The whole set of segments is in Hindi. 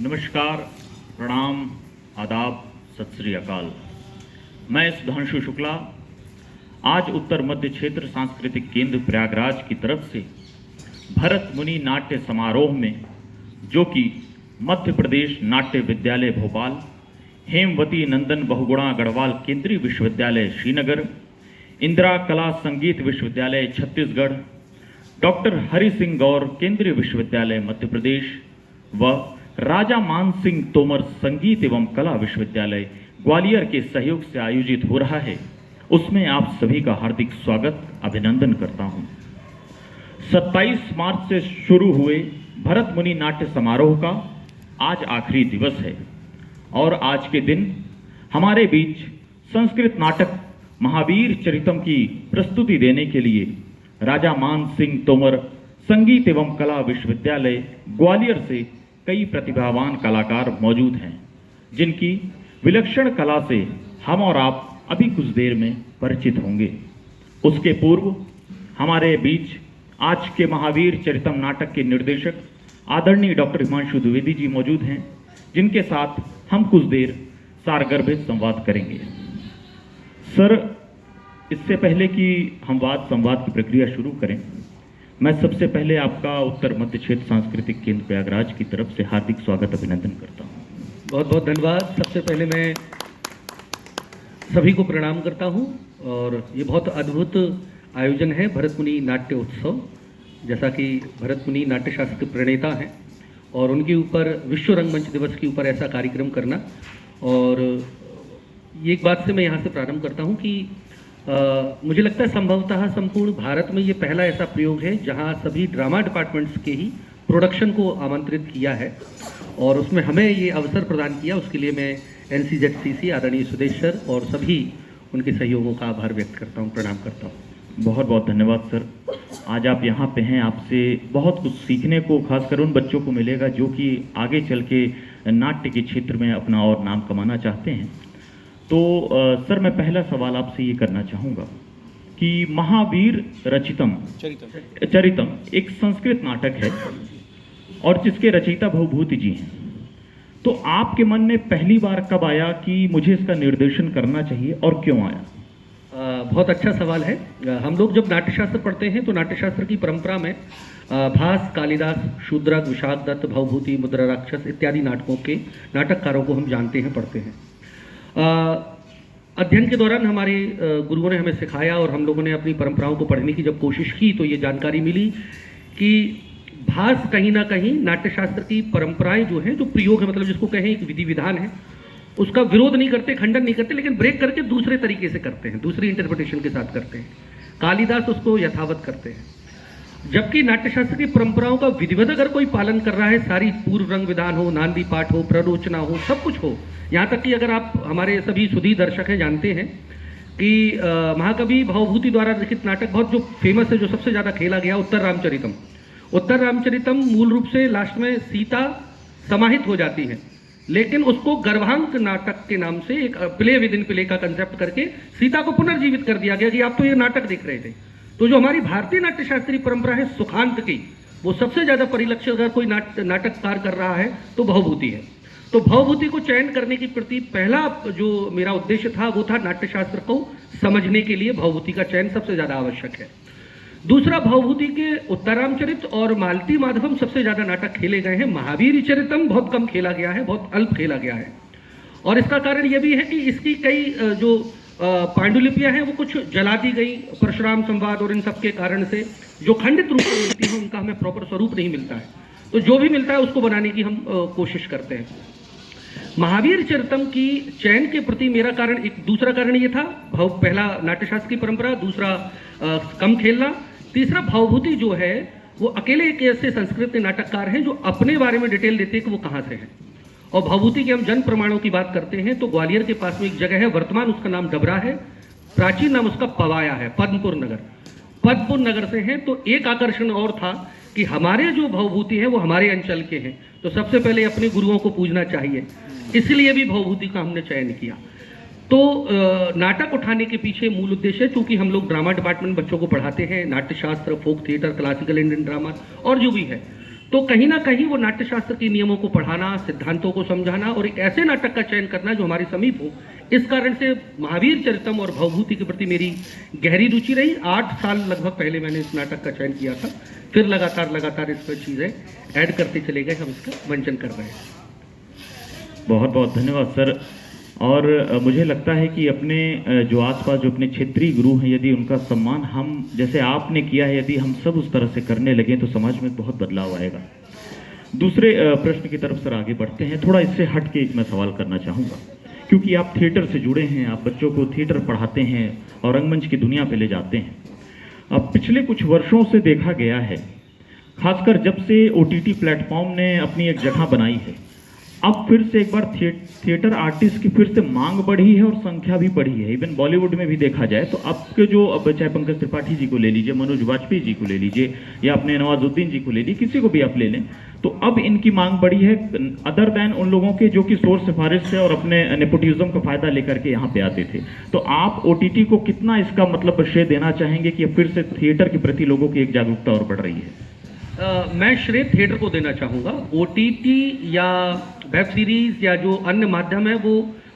नमस्कार, प्रणाम, आदाब, सत श्री अकाल। मैं सुधांशु शुक्ला आज उत्तर मध्य क्षेत्र सांस्कृतिक केंद्र प्रयागराज की तरफ से भरत मुनि नाट्य समारोह में, जो कि मध्य प्रदेश नाट्य विद्यालय भोपाल, हेमवती नंदन बहुगुणा गढ़वाल केंद्रीय विश्वविद्यालय श्रीनगर, इंदिरा कला संगीत विश्वविद्यालय छत्तीसगढ़, डॉक्टर हरि सिंह गौर केंद्रीय विश्वविद्यालय मध्य प्रदेश व राजा मान सिंह तोमर संगीत एवं कला विश्वविद्यालय ग्वालियर के सहयोग से आयोजित हो रहा है, उसमें आप सभी का हार्दिक स्वागत अभिनंदन करता हूं। 27 मार्च से शुरू हुए भरत मुनि नाट्य समारोह का आज आखिरी दिवस है और आज के दिन हमारे बीच संस्कृत नाटक महावीर चरितम की प्रस्तुति देने के लिए राजा मान सिंह तोमर संगीत एवं कला विश्वविद्यालय ग्वालियर से कई प्रतिभावान कलाकार मौजूद हैं, जिनकी विलक्षण कला से हम और आप अभी कुछ देर में परिचित होंगे। उसके पूर्व हमारे बीच आज के महावीर चरितम नाटक के निर्देशक आदरणीय डॉक्टर हिमांशु द्विवेदी जी मौजूद हैं, जिनके साथ हम कुछ देर सारगर्भित संवाद करेंगे। सर, इससे पहले कि हम वाद संवाद की प्रक्रिया शुरू करें, मैं सबसे पहले आपका उत्तर मध्य क्षेत्र सांस्कृतिक केंद्र प्रयागराज की तरफ से हार्दिक स्वागत अभिनंदन करता हूं। बहुत बहुत धन्यवाद। सबसे पहले मैं सभी को प्रणाम करता हूं और ये बहुत अद्भुत आयोजन है भरत मुनि नाट्य उत्सव। जैसा कि भरत मुनि नाट्य शास्त्र के प्रणेता हैं और उनके ऊपर विश्व रंगमंच दिवस के ऊपर ऐसा कार्यक्रम करना, और ये एक बात से मैं यहाँ से प्रारंभ करता हूँ कि मुझे लगता है संभवतः संपूर्ण भारत में ये पहला ऐसा प्रयोग है जहाँ सभी ड्रामा डिपार्टमेंट्स के ही प्रोडक्शन को आमंत्रित किया है और उसमें हमें ये अवसर प्रदान किया। उसके लिए मैं NCZCC आदरणीय सुदेश सर और सभी उनके सहयोगों का आभार व्यक्त करता हूँ, प्रणाम करता हूँ। बहुत बहुत धन्यवाद सर। आज आप यहाँ पे हैं, आपसे बहुत कुछ सीखने को खासकर उन बच्चों को मिलेगा जो कि आगे चल के नाट्य के क्षेत्र में अपना और नाम कमाना चाहते हैं। तो सर, मैं पहला सवाल आपसे ये करना चाहूँगा कि महावीर चरितम एक संस्कृत नाटक है और जिसके रचयिता भवभूति जी हैं। तो आपके मन में पहली बार कब आया कि मुझे इसका निर्देशन करना चाहिए और क्यों आया? बहुत अच्छा सवाल है। हम लोग जब नाट्यशास्त्र पढ़ते हैं तो नाट्यशास्त्र की परंपरा में भास, कालिदास, शूद्रक, विशाख दत्त, भवभूति, मुद्रा राक्षस इत्यादि नाटकों के नाटककारों को हम जानते हैं, पढ़ते हैं। अध्ययन के दौरान हमारे गुरुओं ने हमें सिखाया और हम लोगों ने अपनी परंपराओं को पढ़ने की जब कोशिश की तो ये जानकारी मिली कि भास कहीं ना कहीं नाट्यशास्त्र की परंपराएं जो हैं, जो प्रयोग है, मतलब जिसको कहें एक विधि विधान है, उसका विरोध नहीं करते, खंडन नहीं करते, लेकिन ब्रेक करके दूसरे तरीके से करते हैं, दूसरी इंटरप्रिटेशन के साथ करते हैं। कालिदास उसको यथावत करते हैं, जबकि नाट्यशास्त्र की परंपराओं का विधिवत अगर कोई पालन कर रहा है, सारी पूर्व रंग विधान हो, नांदी पाठ हो, प्ररोचना हो, सब कुछ हो, यहाँ तक कि अगर आप हमारे सभी सुधी दर्शक हैं जानते हैं कि महाकवि भवभूति द्वारा लिखित नाटक बहुत जो फेमस है, जो सबसे ज़्यादा खेला गया, उत्तर रामचरितम। उत्तर रामचरितम मूल रूप से लास्ट में सीता समाहित हो जाती है, लेकिन उसको गर्भांक नाटक के नाम से एक प्ले विद इन प्ले का कंसेप्ट करके सीता को पुनर्जीवित कर दिया गया कि आप तो ये नाटक देख रहे थे। तो जो हमारी भारतीय नाट्यशास्त्रीय परंपरा है सुखांत की, वो सबसे ज़्यादा परिलक्षित अगर कोई नाटककार कर रहा है तो भवभूति है। तो भवभूति को चयन करने के प्रति पहला जो मेरा उद्देश्य था वो था नाट्यशास्त्र को समझने के लिए भवभूति का चयन सबसे ज़्यादा आवश्यक है। दूसरा, भवभूति के उत्तरामचरित और मालती माधवम सबसे ज़्यादा नाटक खेले गए हैं। महावीर चरितम बहुत कम खेला गया है, बहुत अल्प खेला गया है, और इसका कारण यह भी है कि इसकी कई जो पांडुलिपियां हैं वो कुछ जला दी गई, परशुराम संवाद और इन सब के कारण से जो खंडित रूप में मिलती है उनका हमें प्रॉपर स्वरूप नहीं मिलता है। तो जो भी मिलता है उसको बनाने की हम कोशिश करते हैं। महावीर चरितम की चयन के प्रति मेरा कारण, एक दूसरा कारण ये था, पहला नाट्यशास्त्र की परंपरा, दूसरा कम खेलना, तीसरा भवभूति जो है वो अकेले एक ऐसे संस्कृत नाटककार हैं जो अपने बारे में डिटेल देते हैं कि वो कहाँ से हैं। और भवभूति के हम जन प्रमाणों की बात करते हैं तो ग्वालियर के पास में एक जगह है, वर्तमान उसका नाम डबरा है, प्राचीन नाम उसका पवाया है, पद्मपुर नगर। पद्मपुर नगर से हैं। तो एक आकर्षण और था कि हमारे जो भवभूति हैं वो हमारे अंचल के हैं, तो सबसे पहले अपने गुरुओं को पूजना चाहिए, इसलिए भी भवभूति का हमने चयन किया। तो नाटक उठाने के पीछे मूल उद्देश्य, चूंकि हम लोग ड्रामा डिपार्टमेंट बच्चों को पढ़ाते हैं, Natyashastra, folk theatre, classical Indian drama और जो भी है, तो कहीं ना कहीं वो नाट्यशास्त्र के नियमों को पढ़ाना, सिद्धांतों को समझाना और एक ऐसे नाटक का चयन करना जो हमारे समीप हो, इस कारण से महावीर चरितम और भवभूति के प्रति मेरी गहरी रुचि रही। 8 साल लगभग पहले मैंने इस नाटक का चयन किया था, फिर लगातार इस पर चीज़ें ऐड करते चले गए, हम इसका मंचन कर रहे हैं। बहुत बहुत धन्यवाद सर। और मुझे लगता है कि अपने जो आसपास जो अपने क्षेत्रीय गुरु हैं, यदि उनका सम्मान हम जैसे आपने किया है, यदि हम सब उस तरह से करने लगे तो समाज में बहुत बदलाव आएगा। दूसरे प्रश्न की तरफ सर आगे बढ़ते हैं। थोड़ा इससे हट के एक मैं सवाल करना चाहूँगा, क्योंकि आप थिएटर से जुड़े हैं, आप बच्चों को थिएटर पढ़ाते हैं और रंगमंच की दुनिया पे ले जाते हैं। अब पिछले कुछ वर्षों से देखा गया है, खासकर जब से OTT प्लेटफॉर्म ने अपनी एक जगह बनाई है, अब फिर से एक बार थिएटर आर्टिस्ट की फिर से मांग बढ़ी है और संख्या भी बढ़ी है। इवन बॉलीवुड में भी देखा जाए तो आपके जो, अब चाहे पंकज त्रिपाठी जी को ले लीजिए, मनोज वाजपेयी जी को ले लीजिए, या अपने नवाजुद्दीन जी को ले लीजिए, किसी को भी आप ले लें, तो अब इनकी मांग बढ़ी है अदर दैन उन लोगों के जो कि सोर्स सिफारिश से और अपने नेपोटिज्म का फायदा लेकर के यहाँ पे आते थे। तो आप OTT को कितना इसका मतलब श्रेय देना चाहेंगे कि फिर से थिएटर के प्रति लोगों की एक जागरूकता और बढ़ रही है? मैं श्रेय थिएटर को देना चाहूँगा। OTT या वेब सीरीज या जो अन्य माध्यम है वो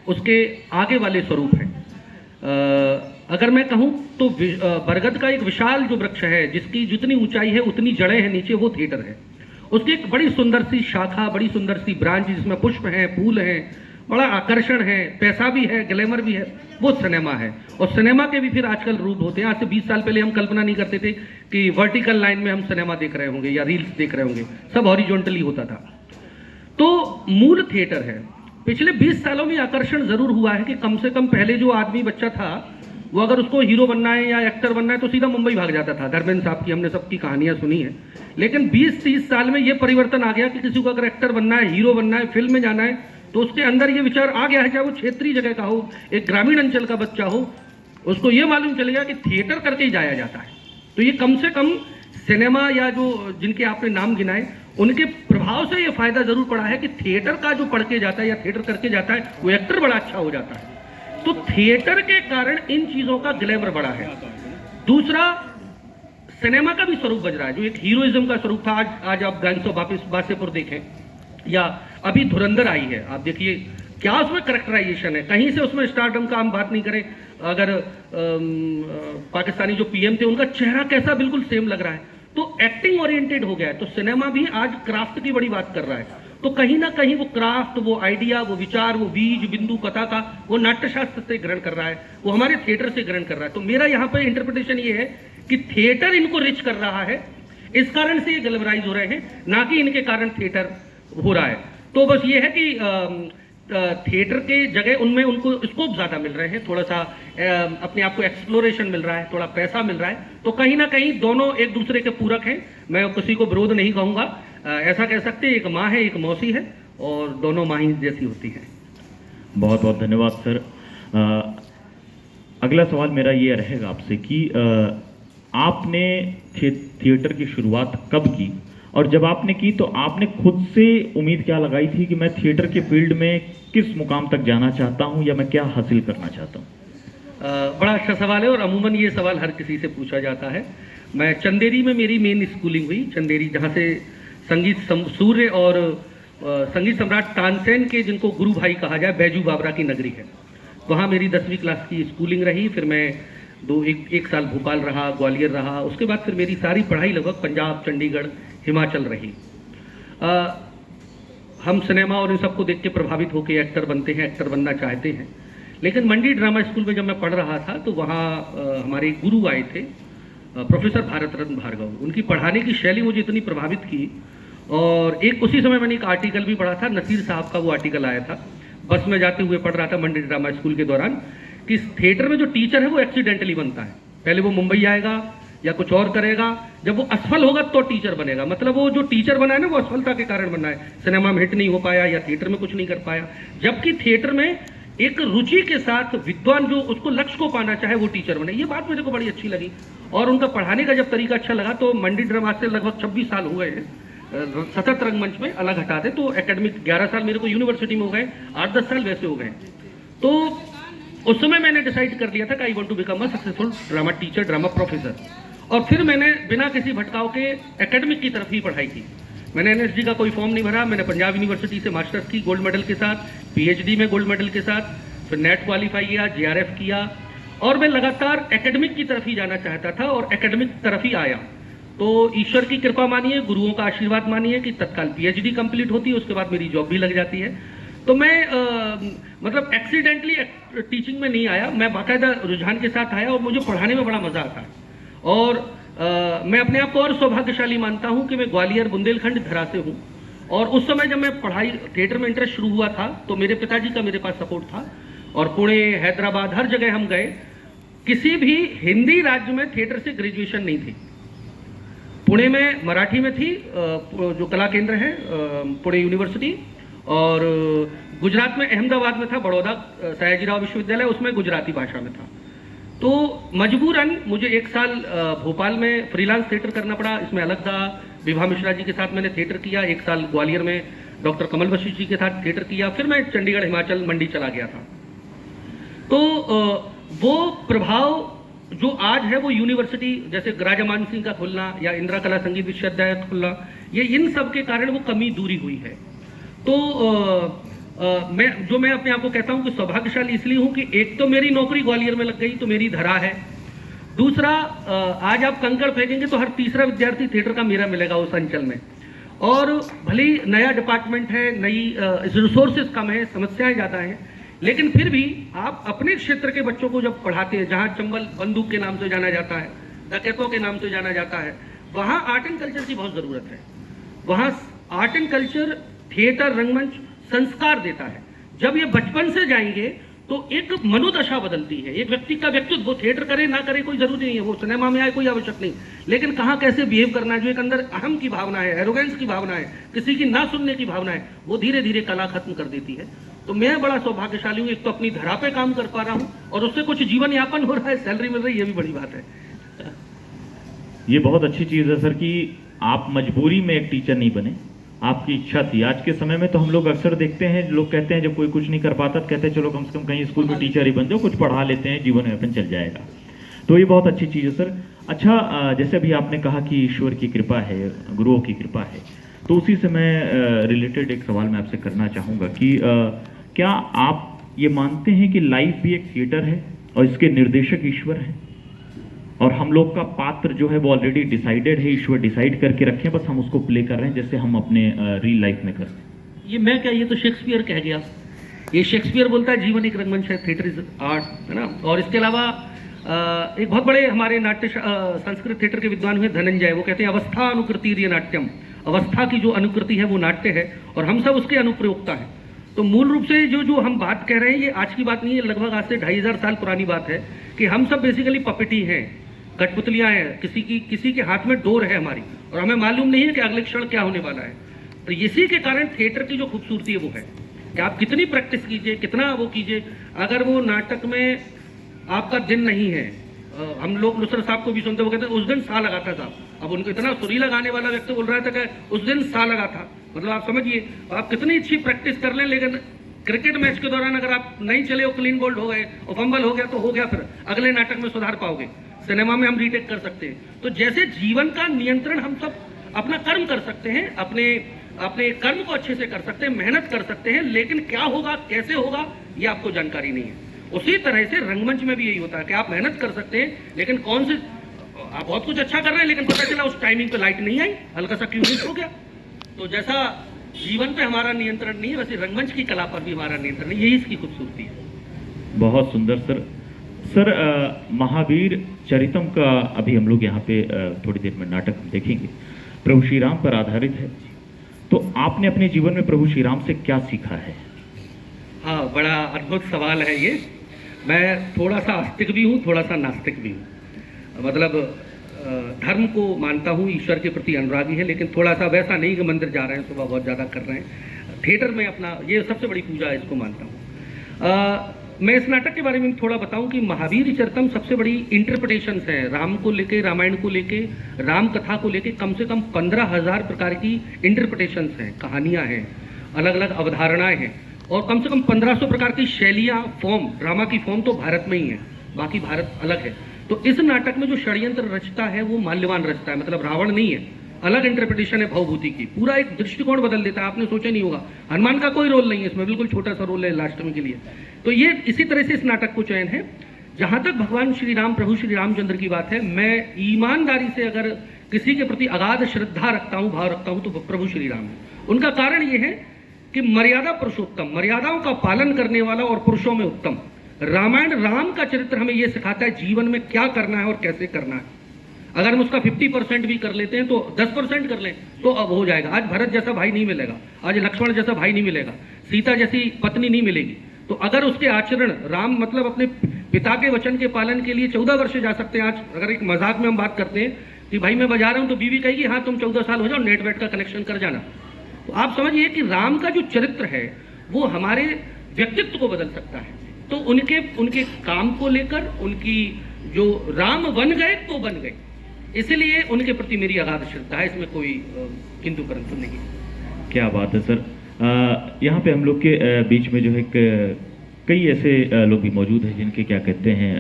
उसके आगे वाले स्वरूप हैं। अगर मैं कहूँ तो बरगद का एक विशाल जो वृक्ष है, जिसकी जितनी ऊंचाई है उतनी जड़ें हैं नीचे, वो थिएटर है। उसकी एक बड़ी सुंदर सी शाखा, बड़ी सुंदर सी ब्रांच जिसमें पुष्प हैं, फूल हैं, बड़ा आकर्षण है, पैसा भी है, ग्लैमर भी है, वो सिनेमा है। और सिनेमा के भी फिर आजकल रूप होते हैं। आज से 20 साल पहले हम कल्पना नहीं करते थे कि वर्टिकल लाइन में हम सिनेमा देख रहे होंगे या रील्स देख रहे होंगे, सब हॉरिजॉन्टली होता था। तो मूल थिएटर है। पिछले 20 सालों में आकर्षण जरूर हुआ है कि कम से कम पहले जो आदमी बच्चा था, वो अगर उसको हीरो बनना है या एक्टर बनना है तो सीधा मुंबई भाग जाता था। धर्मेंद्र साहब की हमने सबकी कहानियां सुनी है। लेकिन 20-30 साल में ये परिवर्तन आ गया कि किसी को अगर एक्टर बनना है, हीरो बनना है, फिल्म में जाना है, तो उसके अंदर ये विचार आ गया है, चाहे वो क्षेत्रीय जगह का हो, एक ग्रामीण अंचल का बच्चा हो, उसको ये मालूम चलेगा कि थिएटर करके ही जाया जाता है। तो ये कम से कम सिनेमा या जो जिनके आपने नाम गिनाए, उनके प्रभाव से ये फायदा जरूर पड़ा है कि थिएटर का जो पढ़ के जाता है या थिएटर करके जाता है, वो एक्टर बड़ा अच्छा हो जाता है। तो थिएटर के कारण इन चीजों का ग्लैमर बढ़ा है। दूसरा, सिनेमा का भी स्वरूप बज रहा है। जो एक हीरोइज्म का स्वरूप था, आज आप गन्स ऑफ वासेपुर देखें, या अभी धुरंधर आई है, आप देखिए क्या उसमें करेक्टराइजेशन है। कहीं से उसमें स्टारडम का हम बात नहीं करें, अगर पाकिस्तानी जो PM थे, उनका चेहरा कैसा बिल्कुल सेम लग रहा है। तो एक्टिंग ओरिएंटेड हो गया है। तो सिनेमा भी आज क्राफ्ट की बड़ी बात कर रहा है। तो कहीं ना कहीं वो क्राफ्ट, वो आइडिया, वो विचार, वो बीज बिंदु कथा का, वो नाट्यशास्त्र से ग्रहण कर रहा है, वो हमारे थिएटर से ग्रहण कर रहा है। तो मेरा यहाँ पर इंटरप्रिटेशन ये है कि थिएटर इनको रिच कर रहा है, इस कारण से ये ग्लैमराइज हो रहे हैं, ना कि इनके कारण थिएटर हो रहा है। तो बस ये है कि थिएटर के जगह उनमें उनको स्कोप ज़्यादा मिल रहे हैं, थोड़ा सा अपने आप को एक्सप्लोरेशन मिल रहा है, थोड़ा पैसा मिल रहा है। तो कहीं ना कहीं दोनों एक दूसरे के पूरक हैं। मैं किसी को विरोध नहीं कहूँगा, ऐसा कह सकते हैं एक माँ है, एक मौसी है, और दोनों माँ ही जैसी होती हैं। बहुत बहुत धन्यवाद सर। अगला सवाल मेरा ये रहेगा आपसे कि आपने थिएटर की शुरुआत कब की, और जब आपने की तो आपने खुद से उम्मीद क्या लगाई थी कि मैं थिएटर के फील्ड में किस मुकाम तक जाना चाहता हूं या मैं क्या हासिल करना चाहता हूं? बड़ा अच्छा सवाल है, और अमूमन ये सवाल हर किसी से पूछा जाता है। मैं चंदेरी में मेरी मेन स्कूलिंग हुई, चंदेरी, जहाँ से संगीत सूर्य और संगीत सम्राट तानसेन के जिनको गुरु भाई कहा जाए, बैजू बाबरा की नगरी है, वहाँ मेरी 10वीं क्लास की स्कूलिंग रही। फिर मैं एक साल भोपाल रहा, ग्वालियर रहा। उसके बाद फिर मेरी सारी पढ़ाई लगभग पंजाब, चंडीगढ़, हिमाचल रही। हम सिनेमा और इन सबको देख के प्रभावित होकर एक्टर बनते हैं, एक्टर बनना चाहते हैं। लेकिन मंडी ड्रामा स्कूल में जब मैं पढ़ रहा था तो वहाँ हमारे गुरु आए थे, प्रोफेसर भारत रत्न भार्गव। उनकी पढ़ाने की शैली मुझे इतनी प्रभावित की, और एक उसी समय मैंने एक आर्टिकल भी पढ़ा था, नसीर साहब का वो आर्टिकल आया था, बस में जाते हुए पढ़ रहा था मंडी ड्रामा स्कूल के दौरान, कि थिएटर में जो टीचर है वो एक्सीडेंटली बनता है। पहले वो मुंबई आएगा या कुछ और करेगा, जब वो असफल होगा तो टीचर बनेगा। मतलब वो जो टीचर बना है ना, वो असफलता के कारण बना है, सिनेमा में हिट नहीं हो पाया या थिएटर में कुछ नहीं कर पाया। जबकि थिएटर में एक रुचि के साथ विद्वान जो उसको लक्ष्य को पाना चाहे वो टीचर बने। ये बात मुझे को बड़ी अच्छी लगी, और उनका पढ़ाने का जब तरीका अच्छा लगा तो मंडी ड्रामा से लगभग 26 साल हुए हैं सतत रंगमंच में, अलग हटा दे तो एकेडमिक 11 साल मेरे को यूनिवर्सिटी में हो गए, 8-10 साल वैसे हो गए। तो उस समय मैंने डिसाइड कर लिया था कि I want to become a successful drama teacher, drama professor. और फिर मैंने बिना किसी भटकाव के एकेडमिक की तरफ ही पढ़ाई की। मैंने एनएसडी का कोई फॉर्म नहीं भरा। मैंने पंजाब यूनिवर्सिटी से मास्टर्स की गोल्ड मेडल के साथ, पीएचडी में गोल्ड मेडल के साथ, फिर नेट क्वालिफाई किया, जेआरएफ किया, और मैं लगातार एकेडमिक की तरफ ही जाना चाहता था और एकेडमिक तरफ ही आया। तो ईश्वर की कृपा मानिए, गुरुओं का आशीर्वाद मानिए कि तत्काल पीएचडी कंप्लीट होती है, उसके बाद मेरी जॉब भी लग जाती है। तो मैं मतलब एक्सीडेंटली टीचिंग में नहीं आया, मैं बाकायदा रुझान के साथ आया और मुझे पढ़ाने में बड़ा मजा आता है। और मैं अपने आप को और सौभाग्यशाली मानता हूं कि मैं ग्वालियर बुंदेलखंड धरा से हूं। और उस समय जब मैं पढ़ाई थिएटर में इंटरेस्ट शुरू हुआ था तो मेरे पिताजी का मेरे पास सपोर्ट था, और पुणे, हैदराबाद, हर जगह हम गए। किसी भी हिंदी राज्य में थिएटर से ग्रेजुएशन नहीं थी। पुणे में मराठी में थी, जो कला केंद्र है पुणे यूनिवर्सिटी, और गुजरात में अहमदाबाद में था बड़ौदा सयाजीराव विश्वविद्यालय, उसमें गुजराती भाषा में था। तो मजबूरन मुझे 1 साल भोपाल में फ्रीलांस थिएटर करना पड़ा। इसमें अलग था, विभा मिश्रा जी के साथ मैंने थिएटर किया। 1 साल ग्वालियर में डॉक्टर कमल वशिष्ठ जी के साथ थिएटर किया। फिर मैं चंडीगढ़, हिमाचल, मंडी चला गया था। तो वो प्रभाव जो आज है वो यूनिवर्सिटी जैसे राजा मान सिंह का खुलना या इंदिरा कला संगीत विश्वविद्यालय खुलना, ये इन सब के कारण वो कमी दूरी हुई है। तो मैं अपने आप को कहता हूं कि सौभाग्यशाली इसलिए हूं कि एक तो मेरी नौकरी ग्वालियर में लग गई, तो मेरी धरा है। दूसरा, आज आप कंकड़ फेंकेंगे तो हर तीसरा विद्यार्थी थिएटर का मेरा मिलेगा उस अंचल में। और भले ही नया डिपार्टमेंट है, नई रिसोर्सेज कम है, समस्याएं ज़्यादा हैं, लेकिन फिर भी आप अपने क्षेत्र के बच्चों को जब पढ़ाते हैं, जहाँ चंबल बंदूक के नाम से जाना जाता है, डकैतों के नाम से जाना जाता है, वहाँ आर्ट एंड कल्चर की बहुत ज़रूरत है। वहाँ आर्ट एंड कल्चर, थिएटर, रंगमंच संस्कार देता है। जब ये बचपन से जाएंगे तो एक मनोदशा बदलती है, एक व्यक्ति का व्यक्तित्व। वो थिएटर करे ना करे कोई जरूरी नहीं है, वो सिनेमा में आए कोई आवश्यक नहीं, लेकिन कहाँ कैसे बिहेव करना है, जो एक अंदर अहम की भावना है, एरोगेंस की भावना है, किसी की ना सुनने की भावना है, वो धीरे धीरे कला खत्म कर देती है। तो मैं बड़ा सौभाग्यशाली हूँ, एक तो अपनी धरा पे काम कर पा रहा हूँ और उससे कुछ जीवन यापन हो रहा है, सैलरी मिल रही है, ये भी बड़ी बात है। ये बहुत अच्छी चीज़ है सर कि आप मजबूरी में एक टीचर नहीं बने, आपकी इच्छा थी। आज के समय में तो हम लोग अक्सर देखते हैं, लोग कहते हैं जब कोई कुछ नहीं कर पाता तो कहते हैं चलो कम से कम कहीं स्कूल में टीचर ही बन जाओ, कुछ पढ़ा लेते हैं, जीवन यापन चल जाएगा। तो ये बहुत अच्छी चीज़ है सर। अच्छा, जैसे अभी आपने कहा कि ईश्वर की कृपा है, गुरुओं की कृपा है, तो उसी से मैं रिलेटेड एक सवाल मैं आपसे करना चाहूँगा कि क्या आप ये मानते हैं कि लाइफ भी एक थिएटर है और इसके निर्देशक ईश्वर हैं, और हम लोग का पात्र जो है वो ऑलरेडी डिसाइडेड है, ईश्वर डिसाइड करके रखे, बस हम उसको प्ले कर रहे हैं जैसे हम अपने रियल लाइफ में करते हैं? ये मैं क्या, ये तो शेक्सपियर कह गया। ये शेक्सपियर बोलता है जीवन एक रंगमंच है, थिएटर इज आर्ट, है ना। और इसके अलावा एक बहुत बड़े हमारे नाट्य संस्कृत थिएटर के विद्वान हुए धनंजय, वो कहते हैं अवस्था अनुकृति नाट्यम। अवस्था की जो अनुकृति है वो नाट्य है और हम सब उसके अनुप्रयोक्ता हैं। तो मूल रूप से जो हम बात कह रहे हैं ये आज की बात नहीं है, लगभग आज से 2500 साल पुरानी बात है कि हम सब बेसिकली पपेटी हैं, कठपुतलियां हैं, किसी के हाथ में डोर है हमारी, और हमें मालूम नहीं है कि अगले क्षण क्या होने वाला है। तो इसी के कारण थिएटर की जो खूबसूरती है वो है कि आप कितनी प्रैक्टिस कीजिए, कितना वो कीजिए, अगर वो नाटक में आपका दिन नहीं है। हम लोग नुसरत साहब को भी सुनते, वो कहते हैं उस दिन सा लगा था साहब। अब उनको इतना सुरीला गाने वाला व्यक्ति बोल रहा था कि उस दिन सा लगा था, मतलब आप समझिए आप कितनी अच्छी प्रैक्टिस कर लें, लेकिन क्रिकेट मैच के दौरान अगर आप नहीं चले, क्लीन बोल्ड हो गए और फंबल हो गया तो हो गया, फिर अगले नाटक में सुधार पाओगे। सिनेमा में हम रीटेक कर सकते हैं। तो जैसे जीवन का नियंत्रण हम सब अपना कर्म कर सकते हैं, अपने कर्म को अच्छे से कर सकते हैं, मेहनत कर सकते हैं, लेकिन क्या होगा, कैसे होगा, ये आपको जानकारी नहीं है। उसी तरह से रंगमंच में भी यही होता है कि आप मेहनत कर सकते हैं, लेकिन कौन से आप बहुत कुछ अच्छा कर रहे हैं, लेकिन पता चला उस टाइमिंग पे लाइट नहीं आई, हल्का सा क्यूनिस हो गया। तो जैसा जीवन पे हमारा नियंत्रण नहीं है, वैसे रंगमंच की कला पर भी हमारा नियंत्रण नहीं, यही इसकी खूबसूरती है। बहुत सुंदर सर। महावीर चरितम का अभी हम लोग यहाँ पे थोड़ी देर में नाटक देखेंगे, प्रभु श्री राम पर आधारित है। तो आपने अपने जीवन में प्रभु श्री राम से क्या सीखा है? हाँ, बड़ा अद्भुत सवाल है ये। मैं थोड़ा सा आस्तिक भी हूँ, थोड़ा सा नास्तिक भी हूँ। मतलब धर्म को मानता हूँ, ईश्वर के प्रति अनुरागी है, लेकिन थोड़ा सा वैसा नहीं कि मंदिर जा रहे हैं, सुबह बहुत ज़्यादा कर रहे हैं। थिएटर में अपना ये सबसे बड़ी पूजा है, इसको मानता हूँ। मैं इस नाटक के बारे में थोड़ा बताऊं कि महावीर चरितम सबसे बड़ी इंटरप्रिटेशंस हैं। राम को लेके, रामायण को लेके, राम कथा को लेके कम से कम 15,000 प्रकार की इंटरप्रिटेशंस हैं, कहानियां हैं, अलग अलग अवधारणाएं हैं, और कम से कम 1500 प्रकार की शैलियां, फॉर्म, ड्रामा की फॉर्म तो भारत में ही है, बाकी भारत अलग है। तो इस नाटक में जो षड्यंत्र रचता है वो माल्यवान रचता है, मतलब रावण नहीं है। अलग इंटरप्रिटेशन है भवभूति की, पूरा एक दृष्टिकोण बदल देता है। आपने सोचा नहीं होगा, हनुमान का कोई रोल नहीं है इसमें, बिल्कुल छोटा सा रोल है लास्टमी के लिए। तो ये इसी तरह से इस नाटक को चयन है। जहाँ तक भगवान श्री राम, प्रभु श्री रामचंद्र की बात है, मैं ईमानदारी से अगर किसी के प्रति अगाध श्रद्धा रखता हूँ, भाव रखता हूँ, तो प्रभु श्री राम है। उनका कारण ये है कि मर्यादा पुरुषोत्तम, मर्यादाओं का पालन करने वाला और पुरुषों में उत्तम। रामायण राम का चरित्र हमें यह सिखाता है जीवन में क्या करना है और कैसे करना है। अगर हम उसका 50% भी कर लेते हैं तो 10% कर लें तो अब हो जाएगा। आज भरत जैसा भाई नहीं मिलेगा, आज लक्ष्मण जैसा भाई नहीं मिलेगा, सीता जैसी पत्नी नहीं मिलेगी। तो अगर उसके आचरण, राम मतलब अपने पिता के वचन के पालन के लिए 14 वर्ष जा सकते हैं। आज अगर एक मजाक में हम बात करते हैं कि भाई मैं बजा रहा हूं, तो बीवी कहेगी हाँ तुम 14 साल हो जाओ, नेट वेट का कनेक्शन कर जाना। तो आप समझिए कि राम का जो चरित्र है वो हमारे व्यक्तित्व को बदल सकता है। तो उनके काम को लेकर, उनकी जो राम बन गए तो बन गए, इसलिए उनके प्रति मेरी अगाध श्रद्धा है, इसमें कोई किंतु परंतु नहीं। क्या बात है सर। यहाँ पे हम लोग के बीच में जो है कई ऐसे लोग भी मौजूद हैं जिनके क्या कहते हैं,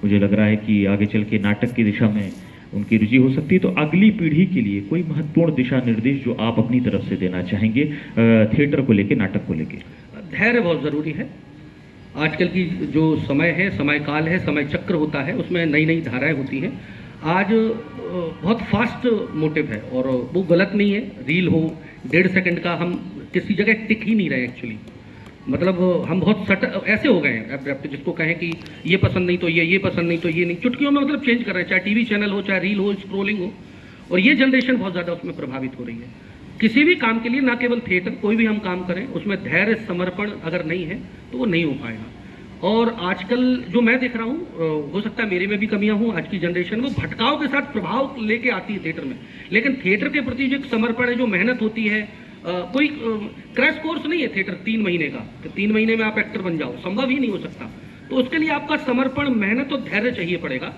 मुझे लग रहा है कि आगे चल के नाटक की दिशा में उनकी रुचि हो सकती है। तो अगली पीढ़ी के लिए कोई महत्वपूर्ण दिशा निर्देश जो आप अपनी तरफ से देना चाहेंगे थिएटर को लेके, नाटक को लेके? धैर्य बहुत ज़रूरी है। आजकल की जो समय है, समय काल है, समय चक्र होता है, उसमें नई नई धाराएं होती हैं। आज बहुत फास्ट मोटिव है और वो गलत नहीं है। रील हो 1.5 सेकंड का, हम किसी जगह टिक ही नहीं रहे एक्चुअली। मतलब हम बहुत ऐसे हो गए हैं अब, जिसको कहें कि ये पसंद नहीं तो ये पसंद नहीं तो ये नहीं, चुटकियों में मतलब चेंज कर रहे हैं, चाहे टीवी चैनल हो, चाहे रील हो, स्क्रोलिंग हो। और ये जनरेशन बहुत ज़्यादा उसमें प्रभावित हो रही है। किसी भी काम के लिए, ना केवल थिएटर, कोई भी हम काम करें उसमें धैर्य समर्पण अगर नहीं है तो वो नहीं हो पाएगा। और आजकल जो मैं देख रहा हूँ, हो सकता है मेरे में भी कमियां हूँ, आज की जनरेशन वो भटकाव के साथ प्रभाव लेके आती है थिएटर में। लेकिन थिएटर के प्रति जो एक समर्पण है, जो मेहनत होती है, कोई क्रैश कोर्स नहीं है थिएटर 3 महीने का, तो 3 महीने में आप एक्टर बन जाओ, संभव ही नहीं हो सकता। तो उसके लिए आपका समर्पण, मेहनत और धैर्य चाहिए पड़ेगा।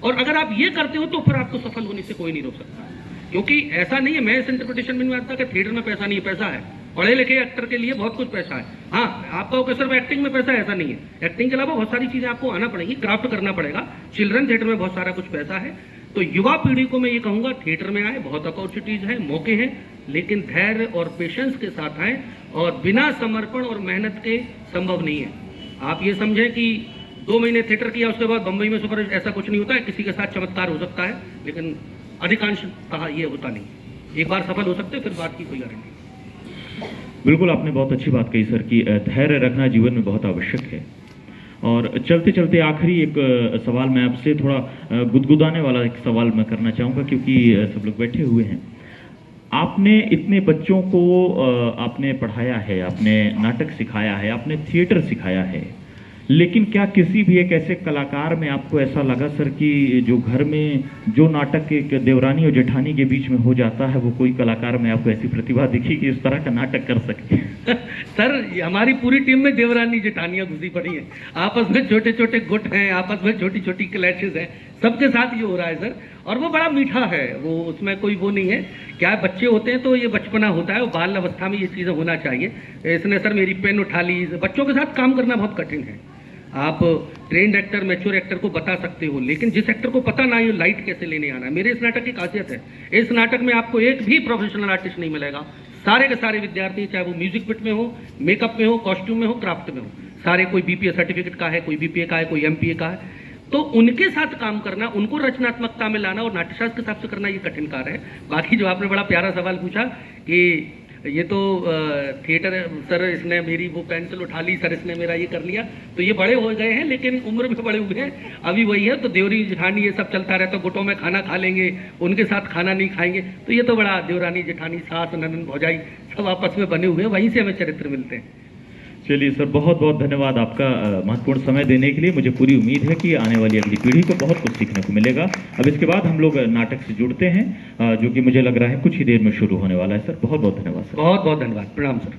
और अगर आप ये करते हो तो फिर आपको सफल होने से कोई नहीं रोक सकता। क्योंकि ऐसा नहीं है, मैं इस इंटरप्रिटेशन में नहीं आता कि थिएटर में पैसा नहीं है, पैसा है। पढ़े लिखे एक्टर के लिए बहुत कुछ पैसा है। हाँ, आपका ओके सिर्फ एक्टिंग में पैसा है, ऐसा नहीं है। एक्टिंग के अलावा बहुत सारी चीजें आपको आना पड़ेगी, क्राफ्ट करना पड़ेगा। चिल्ड्रन थिएटर में बहुत सारा कुछ पैसा है। तो युवा पीढ़ी को मैं ये कहूंगा, थिएटर में आए, बहुत अपॉर्चुनिटीज हैं, मौके हैं, लेकिन धैर्य और पेशेंस के साथ आए। और बिना समर्पण और मेहनत के संभव नहीं है। आप ये समझें कि 2 महीने थिएटर किया, उसके बाद बंबई में सुपर, ऐसा कुछ नहीं होता है। किसी के साथ चमत्कार हो सकता है, लेकिन अधिकांशतः ये होता नहीं। एक बार सफल हो सकते, फिर बात की कोई गारंटी। बिल्कुल, आपने बहुत अच्छी बात कही सर कि धैर्य रखना जीवन में बहुत आवश्यक है। और चलते चलते आखिरी एक सवाल मैं आपसे, थोड़ा गुदगुदाने वाला एक सवाल मैं करना चाहूँगा, क्योंकि सब लोग बैठे हुए हैं। आपने इतने बच्चों को आपने पढ़ाया है, आपने नाटक सिखाया है, आपने थिएटर सिखाया है, लेकिन क्या किसी भी एक ऐसे कलाकार में आपको ऐसा लगा सर कि जो घर में जो नाटक एक देवरानी और जेठानी के बीच में हो जाता है, वो कोई कलाकार में आपको ऐसी प्रतिभा दिखी कि इस तरह का नाटक कर सके? सर, हमारी पूरी टीम में देवरानी जेठानियां घुसी पड़ी हैं। आपस में छोटे छोटे गुट हैं, आपस में छोटी छोटी क्लैशेस हैं, सबके साथ ये हो रहा है सर। और वो बड़ा मीठा है, वो उसमें कोई वो नहीं है। क्या है, बच्चे होते हैं तो ये बचपना होता है, बाल अवस्था में ये चीज़ें होना चाहिए। इसने सर मेरी पेन उठा ली। बच्चों के साथ काम करना बहुत कठिन है। आप ट्रेंड एक्टर, मैच्योर एक्टर को बता सकते हो, लेकिन जिस एक्टर को पता ना हो लाइट कैसे लेने आना है। मेरे इस नाटक की खासियत है, इस नाटक में आपको एक भी प्रोफेशनल आर्टिस्ट नहीं मिलेगा। सारे के सारे विद्यार्थी, चाहे वो म्यूजिक बिट में हो, मेकअप में हो, कॉस्ट्यूम में हो, क्राफ्ट में हो, सारे, कोई बीपीए सर्टिफिकेट का है, कोई बीपीए का है, कोई एमपीए का है। तो उनके साथ काम करना, उनको रचनात्मकता में लाना और नाट्यशास्त्र के हिसाब से करना, ये कठिन कार्य है। बाकी जो आपने बड़ा प्यारा सवाल पूछा कि ये तो थिएटर सर, इसने मेरी वो पेंसिल उठा ली, सर इसने मेरा ये कर लिया, तो ये बड़े हो गए हैं, लेकिन उम्र में बड़े हुए हैं, अभी वही है। तो देवरी जेठानी ये सब चलता रहता, गुटों में खाना खा लेंगे, उनके साथ खाना नहीं खाएंगे। तो ये तो बड़ा देवरानी जेठानी, सास ननद भौजाई सब आपस में बने हुए हैं, वहीं से हमें चरित्र मिलते हैं। चलिए सर, बहुत बहुत धन्यवाद आपका महत्वपूर्ण समय देने के लिए। मुझे पूरी उम्मीद है कि आने वाली अगली पीढ़ी को बहुत कुछ सीखने को मिलेगा। अब इसके बाद हम लोग नाटक से जुड़ते हैं, जो कि मुझे लग रहा है कुछ ही देर में शुरू होने वाला है। सर बहुत बहुत धन्यवाद। सर बहुत बहुत धन्यवाद, प्रणाम सर।